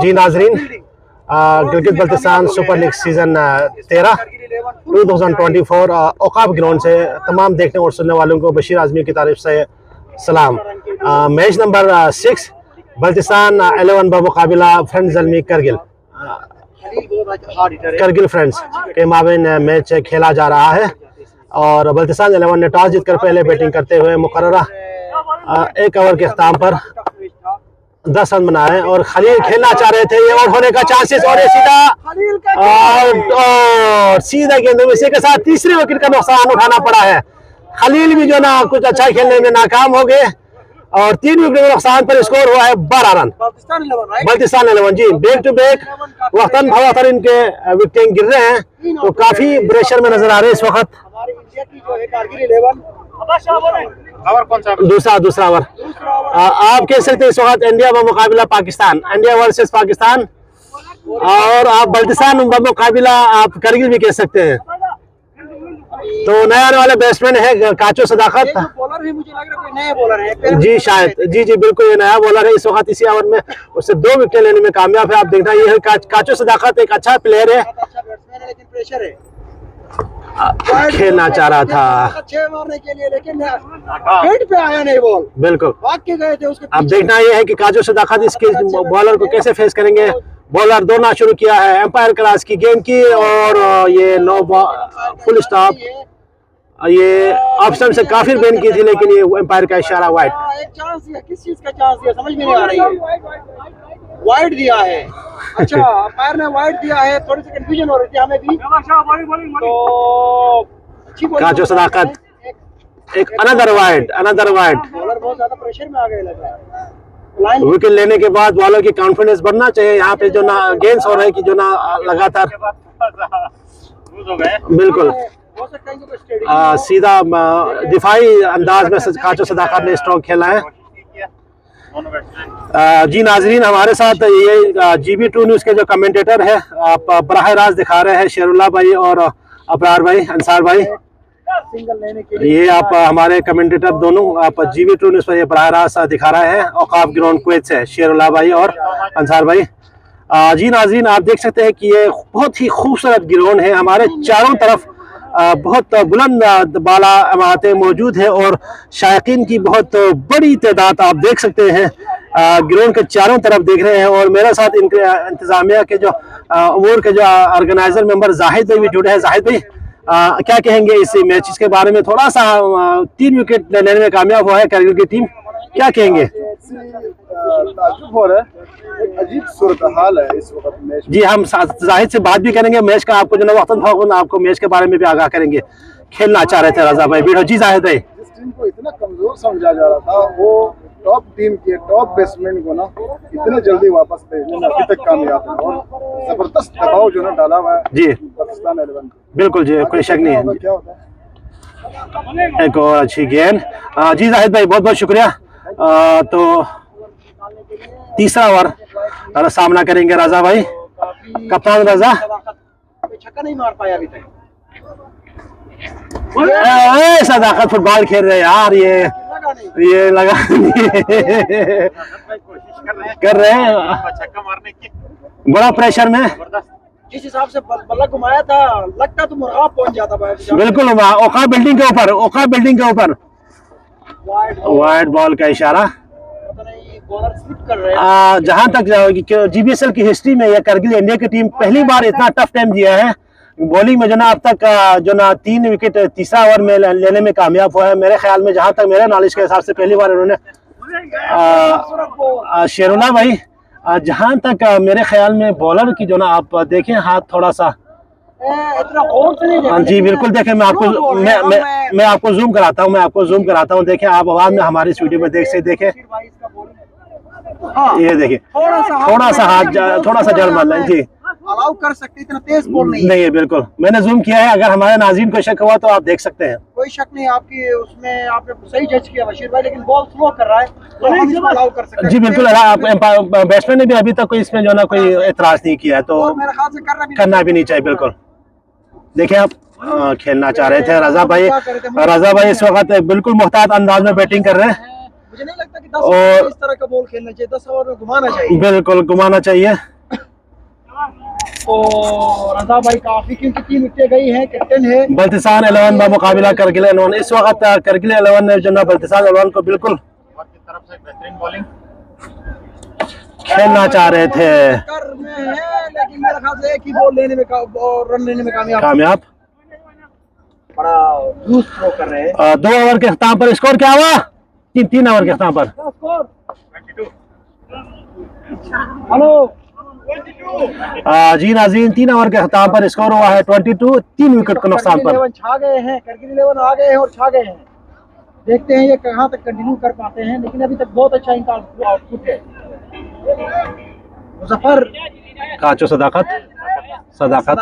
जी नाजरीन, Gilgit Baltistan super league season 13 2024 Auqaf ground से तमाम देखने और सुनने वालों को बशीर आजमी की तारीफ से सलाम। मैच नंबर 6 बल्तिस्तान 11 बमुकाबिला फ्रेंड्स ज़ल्मी करगिल फ्रेंड्स के माबेन मैच खेला जा रहा है और बल्तिस्तान 11 ने टॉस जीतकर पहले बैटिंग करते हुए मुकर्ररा 1 ओवर के अख्ताम पर 10 रन बनाए और खलील खेलना चाह रहे थे, ये आउट होने का चांसेस और ये सीधा गेंद इसी के साथ तीसरी विकेट का नुकसान उठाना पड़ा है। खलील भी जो ना कुछ अच्छा खेलने में नाकाम हो गए और 3 विकेट के नुकसान पर स्कोर हुआ है 12 रन। बल्तिस्तान 11 जी बैक टू बैक वक्तन फवक्तन इनके विकेट गिर रहे हैं तो काफी प्रेशर में नजर आ रहे हैं इस वक्त। दूसरा ओवर आप कह सकते हैं इस वक्त इंडिया बमुकाबिला पाकिस्तान, इंडिया वर्सेस पाकिस्तान, और आप बल्तिस्तान बमुकाबिला आप करगिल भी कह सकते हैं। तो नया आने वाले बैट्समैन है काचो सदाकत, बॉलर भी मुझे लग रहा है कोई नया बॉलर है जी शायद, जी बिल्कुल ये नया बॉलर है। इस वक्त इसी ओवर में उससे 2 विकेट लेने में कामयाब है। आप देखना ये है काचो सदाकत एक अच्छा प्लेयर है, अच्छा बैट्समैन है लेकिन प्रेशर है, खेलना चाह रहा था 6 मारने के लिए लेकिन हेड पे आया नहीं बॉल, बिल्कुल भाग के गए थे उसके। अब देखना यह है कि काजो सदाकत इसके बॉलर को कैसे फेस करेंगे। बॉलर दौड़ना शुरू किया है, एम्पायर क्लास की गेंद की और ये नो फुल स्टॉप, ये ऑप्शन से काफी बैन की थी लेकिन ये एम्पायर का इशारा वाइड। एक चांस दिया, किस चीज का चांस दिया समझ में नहीं आ रही है, वाइड दिया है। अच्छा एम्पायर ने वाइड दिया है, थोड़ी सी कंफ्यूजन हो रही थी हमें भी। तो काजो सदाकत एक अनदर वाइड बॉलर बहुत ज्यादा प्रेशर में आ गए लग रहा है। विकेट लेने के बाद बॉलर की कॉन्फिडेंस बढ़ना चाहिए। यहाँ पे जो ना गेंस हो रहे हैं कि जो ना लगातार बिल्कुल सीधा दिफाई अंदाज में काचो सदाकत ने स्ट्रोक खेला है। जी नाजरीन, हमारे साथ ये GB2 न्यूज़ के जो कमेंटेटर है आप बराह रास्त दिखा रहे हैं शेरुल्लाह भाई और अबरार भाई, अंसार भाई, ये आप हमारे कमेंटेटर दोनों आप GB2 न्यूज़ पर ये बराह रास्त दिखा रहे हैं औकाफ ग्राउंड कुवैत से शेरुल्लाह भाई और अंसार भाई। जी नाजरीन, आप देख सकते हैं कि ये बहुत ही खूबसूरत ग्राउंड है, हमारे चारों तरफ बहुत बुलंद बाला इमारतें मौजूद है और शायकीन की बहुत बड़ी तादाद आप देख सकते हैं ग्राउंड के चारों तरफ देख रहे हैं। और मेरे साथ इनके इंतजामिया के जो अमूर के जो ऑर्गेनाइजर मेंबर जाहिद भाई भी जुड़े हैं। जाहिद भाई क्या कहेंगे इस मैच के बारे में? थोड़ा सा 3 विकेट लेने में कामयाब हुआ है करगिल की टीम, क्या कहेंगे? ताज्जुब हो रहा है, एक अजीब सूरत हाल है इस वक्त मैच। जी हम जाहिद से बात भी करेंगे मैच का, आपको जो ना वक्त आपको मैच के बारे में भी आगाह करेंगे। खेलना चाह रहे थे रजा भाई बीड़ो। जी जाहिद भाई, जिस टीम को इतना कमजोर समझा जा रहा था वो टॉप टीम के टॉप बैट्समैन को ना इतने जल्दी वापस भेजने में अभी तक कामयाब है और जबरदस्त दबाव जो ना डाला हुआ है जी पाकिस्तान 11। बिल्कुल जी, कोई शक नहीं है। क्या होता है एक और अच्छी गेंद। जी जाहिद भाई बहुत बहुत शुक्रिया। तो तीसरा ओवर सामना करेंगे रजा भाई, कप्तान रजा। छक्का नहीं मार पाया अभी तक। सदाकत फुटबॉल खेल रहे यार, ये लगा कर रहे हैं छक्का मारने की बड़ा प्रेशर में। जिस हिसाब से बल्ला घुमाया था लगता तो मुर्गा पहुंच जाता। बिल्कुल ओखा बिल्डिंग के ऊपर वाइड बॉल का इशारा। जहां तक GBSL की हिस्ट्री में यह करगिल इंडिया की टीम पहली बार इतना टफ टाइम दिया है बॉलिंग में, जो ना अब तक जो ना 3 विकेट तीसरा ओवर में लेने में कामयाब हुआ है। मेरे ख्याल में जहां तक मेरे नॉलेज के हिसाब से पहली बार उन्होंने शेरुल्लाह भाई जहां तक मेरे ख्याल में बॉलर की जो ना आप देखें हाथ थोड़ा सा जी बिल्कुल देखें, मैं आपको जूम कराता हूँ देखें आप आवाज में हमारी इस वीडियो में देखें ये देखिए थोड़ा सा हाथ थोड़ा सा जल मारना है जी, अलाउ कर सकते, इतना तेज बॉल नहीं है बिल्कुल। मैंने जूम किया है, अगर हमारे नाज़रीन को शक हुआ तो आप देख सकते हैं। कोई शक नहीं आपकी उसमें, आपने सही जज किया बशीर भाई, लेकिन बॉल स्लो कर रहा है तो हम इसको अलाउ कर सकते हैं। जी बिल्कुल, बैट्समैन ने भी अभी तक कोई इसमें जो ना कोई एतराज नहीं किया है तो मेरे ख्याल से करना भी नहीं चाहिए। बिल्कुल देखिए आप खेलना चाह रहे थे रजा भाई इस वक्त बिल्कुल मुहतात अंदाज में बैटिंग कर रहे हैं मुझे नहीं लगता कि 10 ओवर में इस तरह का बॉल खेलना चाहिए, 10 ओवर में घुमाना चाहिए। बिल्कुल घुमाना चाहिए। तो रजा भाई काफी, क्योंकि 3 विकेटें गई हैं, कैप्टन है बल्तिसान 11 का मुकाबला करगिल 11। इस वक्त करगिल 11 ने जो ना बल्तिसान 11 को बिल्कुल तरफ से बेहतरीन बॉलिंग खेलना चाह रहे थे। कर में है, लेकिन मेरे ख्याल से एक ही बॉल लेने में रन लेने में कामयाब। बड़ा लूज थ्रो कर रहे हैं। 2 ओवर के अख्ताम पर स्कोर क्या हुआ? 3 ओवर के अख्ताम पर। हेलो जी नाज़रीन, 3 ओवर के अख्ताम पर स्कोर हुआ है 22, 3 विकेट के नुकसान पर। 11 छा गए हैं, करगिल 11 आ गए हैं और छा गए हैं। देखते हैं ये कहां तक कंटिन्यू कर पाते हैं, लेकिन अभी तक बहुत अच्छा इनका आउटपुट है। मुजफ्फर काचो सदाकत सदाकत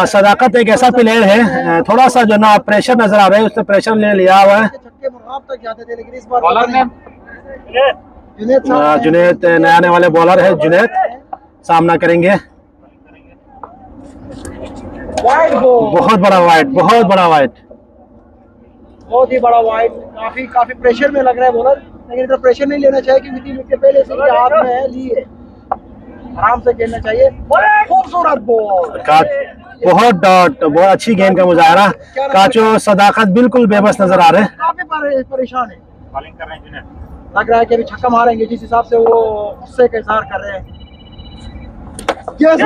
सदाकत एक ऐसा प्लेयर है, थोड़ा सा जो ना प्रेशर नजर आ रहा है, उसने प्रेशर ले लिया हुआ है। छक्के मुकाम तक जाते थे, लेकिन इस बार बॉलर ने जुनैद नए आने वाले बॉलर है, जुनैद सामना करेंगे। वाइड बॉल, बहुत बड़ा वाइड, बहुत बड़ा वाइड। बहुत ही बड़ा वाइड। काफी प्रेशर में लग रहा है बॉलर, लेकिन इतना प्रेशर नहीं लेना चाहिए क्योंकि 3 विकेट पहले से इनके हाथ में है, लिए आराम से खेलना चाहिए। खूबसूरत बॉल, बहुत डॉट, बहुत अच्छी गेंद का मुजाहरा। काचो सदाकत बिल्कुल बेबस नजर आ रहे हैं। काफी परेशान है, बॉलिंग कर रहे हैं जुनैद। लग रहा है कि अभी छक्का मारेंगे, जिस हिसाब से वो गुस्से का इजहार कर रहे हैं।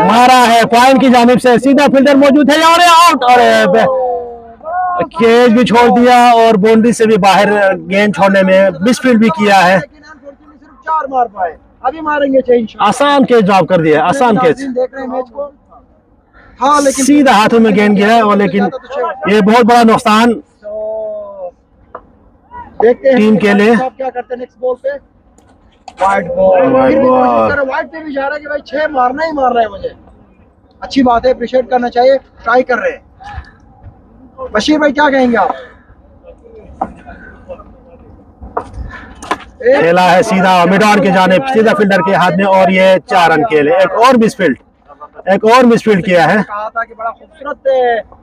मारा है पॉइंट की जानिब से, सीधा फील्डर मौजूद है और आउट, और कैच भी छोड़ दिया और बाउंड्री से भी बाहर गेंद छोड़ने में मिसफील्ड भी किया है। लेकिन अनफॉर्चुनेटली सिर्फ 4 मार पाए, अभी मारेंगे 6 इंशाल्लाह। आसान कैच ड्रॉप कर दिया, आसान कैच। देख रहे हैं मैच को। हाँ, लेकिन सीधा हाथों में गेंद गिरा, और लेकिन ये बहुत बड़ा नुकसान तो देखते हैं टीम के लिए। आप क्या करते हैं नेक्स्ट बॉल पे। वाइड बॉल, वाइड पे भी जा रहा है कि भाई 6 मारना ही मारना है मुझे। अच्छी बात है, अप्रिशिएट करना चाहिए, ट्राई कर रहे हैं। बशीर भाई क्या कहेंगे आप? खेला है सीधा मिड ऑन की जानिब, सीधा फील्डर के हाथ में, और ये 4 रन के लिए एक और मिसफील्ड किया है। कहा था कि बड़ा खूबसूरत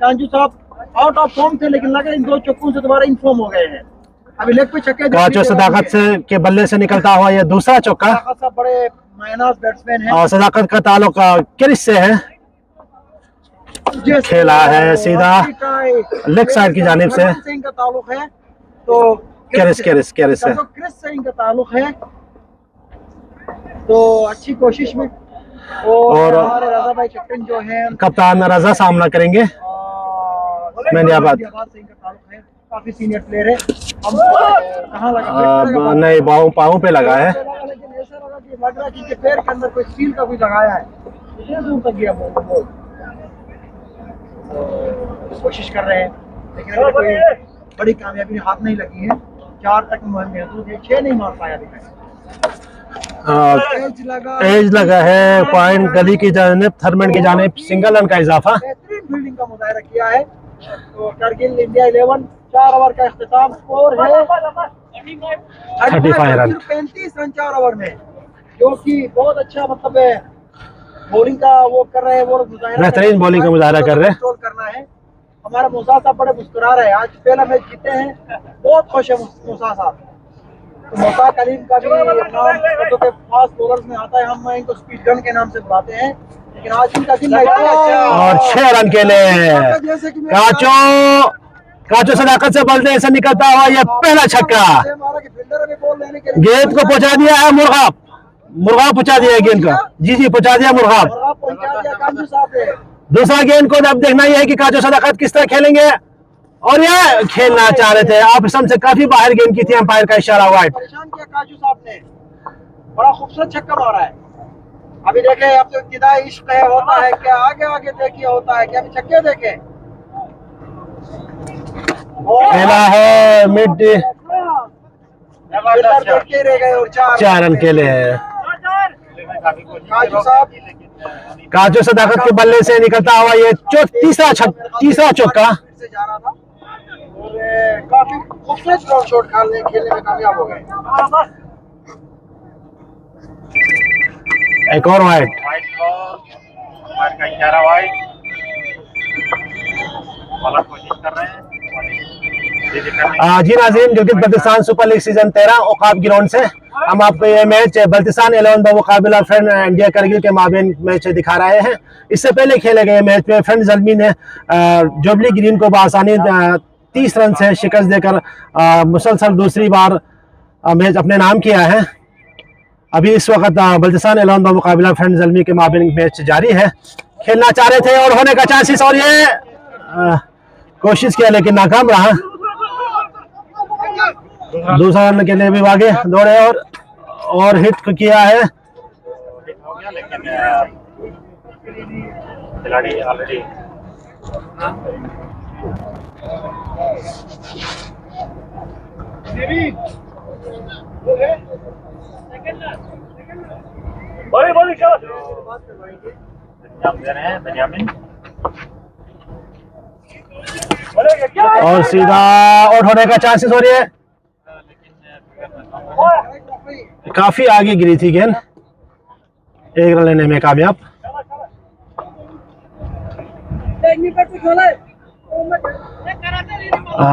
कांजू साहब आउट ऑफ फॉर्म थे, लेकिन लगे इन 2 चौकों से दोबारा इनफॉर्म हो गए हैं। अभी लेग पे छक्के काचो सदाकत से के बल्ले से निकलता हुआ ये दूसरा चौका। साहब बड़े मायनाज बैट्समैन हैं और सदाकत का ताल्लुक क्रिस से है। खेला है सीधा लेग साइड की जानिब से। इनका ताल्लुक है तो क्रिस से। तो क्रिस से इनका ताल्लुक है, तो अच्छी कोशिश में। और हमारे रजा भाई कैप्टन जो है, कप्तान रजा सामना करेंगे। मेहंदियाबाद से इनका ताल्लुक है, काफी सीनियर प्लेयर है। हम कहाँ लगा? नहीं, पाँव पे लगा है। लेकिन ऐसा लगा कि लग रहा कि पैर के अंदर कोई स्टील का कुछ लगाया है, इतने दूर तक गया बॉल। कोशिश कर रहे हैं, लेकिन अभी कोई बड़ी कामयाबी हाथ नहीं लगी है। 4 तक महदूद है, 6 नहीं मार पाया अभी तक। एज लगा है पॉइंट गली की जानिब, थर्मेंट की जानिब, सिंगल रन का इजाफा। बेहतरीन फील्डिंग का मुजाहरा किया है। तो करगिल इंडिया 11 4 ओवर का इख्तिताम स्कोर है 35 रन, 35 रन 4 ओवर में, जो कि बहुत अच्छा मतलब है। बॉलिंग का वो कर रहे हैं, वो बेहतरीन बॉलिंग का मुजाहरा कर रहे हैं। कंट्रोल करना है। हमारा मूसा साहब बड़े मुस्कुरा रहे हैं, आज पहला मैच जीते हैं, बहुत खुश है मूसा साहब। तो मूसा कलीम का भी नाम तो के फास्ट बॉलर्स में आता है, हम इनको स्पीड गन के नाम से बुलाते हैं, लेकिन आज इनका दिन और 6 रन के लिए काचो सदाकत से बल्ले से निकलता हुआ ये पहला छक्का। गेंद को पहुंचा दिया है मुर्गा पहुंचा दिया है गेंद को। जी पहुंचा दिया मुर्गा। दूसरा गेंद को अब देखना यह है कि काचो सदाकत किस तरह खेलेंगे, और ये खेलना चाह रहे थे, आप से काफी बाहर गेंद की थी, अंपायर का इशारा वाइड। परेशान किया काजू साहब ने, बड़ा खूबसूरत छक्का मारा है। अभी देखे, अब तो इब्तिदाई इश्क है, होता है क्या, आगे देखिए होता है क्या। अभी छक्के देखे, खेला है मिड, देखते रह गए और 4 रन के लिए। काजू साहब काचो सदाकत के बल्ले से निकलता हुआ ये तीसरा चौका। से जा रहा था और काफी खूबसूरत ग्राउंड शॉट खेलने में कामयाब हो गए। एक और वाइड का इशारा वाइड, बॉलर कोशिश कर रहे हैं। जी नाज़रीन, Gilgit Baltistan super league season 13 Auqaf ground से हम आपको ये मैच बल्तिस्तान 11 बमुकाबिला फ्रेंड इंडिया करगिल के माबेन मैच दिखा रहे हैं। इससे पहले खेले गए मैच में फ्रेंड ज़ल्मी ने जुबली ग्रीन को बआसानी 30 रन से शिकस्त देकर मुसलसल दूसरी बार मैच अपने नाम किया है। अभी इस वक्त बल्तिस्तान 11 बमुकाबिला फ्रेंड ज़ल्मी के माबेन मैच जारी है। खेलना चाह रहे थे और होने का चांसेस, और ये कोशिश किया लेकिन नाकाम रहा। दूसरा रन के लिए भी आगे दौड़े और हिट किया है। हिट हो गया लेकिन खिलाड़ी ऑलरेडी दे रहे हैं बेंजामिन, और सीधा आउट होने का चांसेस हो रही है। काफी आगे गिरी थी गेंद, एक रन लेने में कामयाब।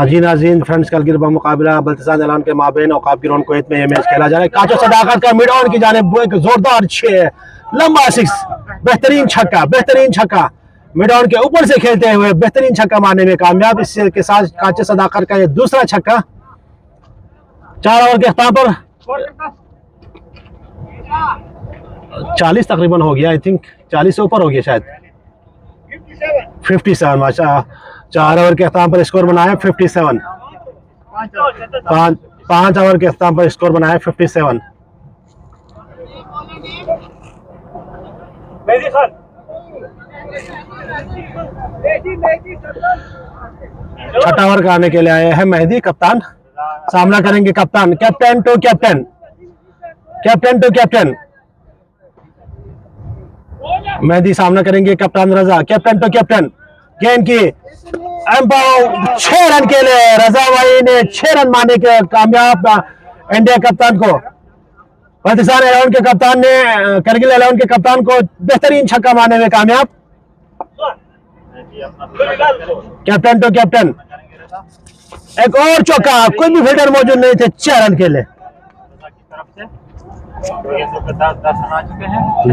जी नाज़रीन, फ्रेंड्स कलगिर बमुकाबिला बल्तिस्तान एलान के माबेन औकाब ग्राउंड कुवैत में ये मैच खेला जा रहा है। काचो सदाकत का मिड ऑन की जानिब एक जोरदार 6 लंबा 6, बेहतरीन छक्का मिड ऑन के ऊपर से खेलते हुए बेहतरीन छक्का मारने में कामयाब। इसके के साथ काचो सदाकत का ये दूसरा छक्का। 4 ओवर के अख्ताम पर 40 तकरीबन हो गया, आई थिंक 40 से ऊपर हो गया शायद, 57 माशा। 4 ओवर के अख्ताम पर स्कोर बनाया 57। 5 ओवर के अख्ताम पर स्कोर बनाया 57। छठा ओवर का आने के लिए आए हैं मेहदी कप्तान। सामना करेंगे कप्तान, कैप्टन टू कैप्टन मेहदी सामना करेंगे कप्तान रजा, कैप्टन टू कैप्टन। गेंद की 6 रन के लिए रजा भाई ने 6 रन मारने के कामयाब इंडिया कप्तान को। बल्तिस्तान 11 के कप्तान ने करगिल 11 के कप्तान को बेहतरीन छक्का मारने में कामयाब। कैप्टन टू कैप्टन, एक और चौका, कोई भी फील्डर मौजूद नहीं थे। 6 रन के लिए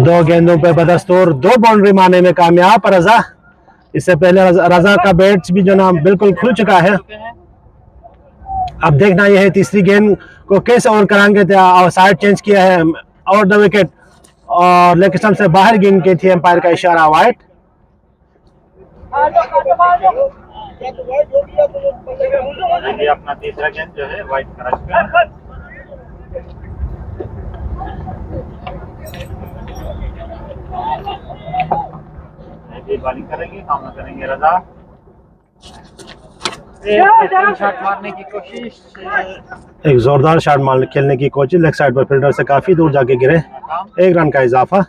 2 गेंदों पे बदस्तूर 2 बाउंड्री मारने में कामयाब रजा। इससे पहले रजा का बैट्स भी जो ना बिल्कुल खुल चुका है। अब देखना यह है तीसरी गेंद को कैसे ओवर कराएंगे। साइड चेंज किया है और द विकेट, और लेग स्टंप से बाहर गेंद की थी, एम्पायर का इशारा वाइड। अपना तीसरा गेंद जो है वाइड करा चुका है। बॉलिंग करेंगे, सामना करेंगे रजा। शॉट मारने की कोशिश, एक जोरदार शॉट खेलने की कोशिश, लेग साइड पर फील्डर से काफी दूर जाके गिरे। 1 रन का इजाफा।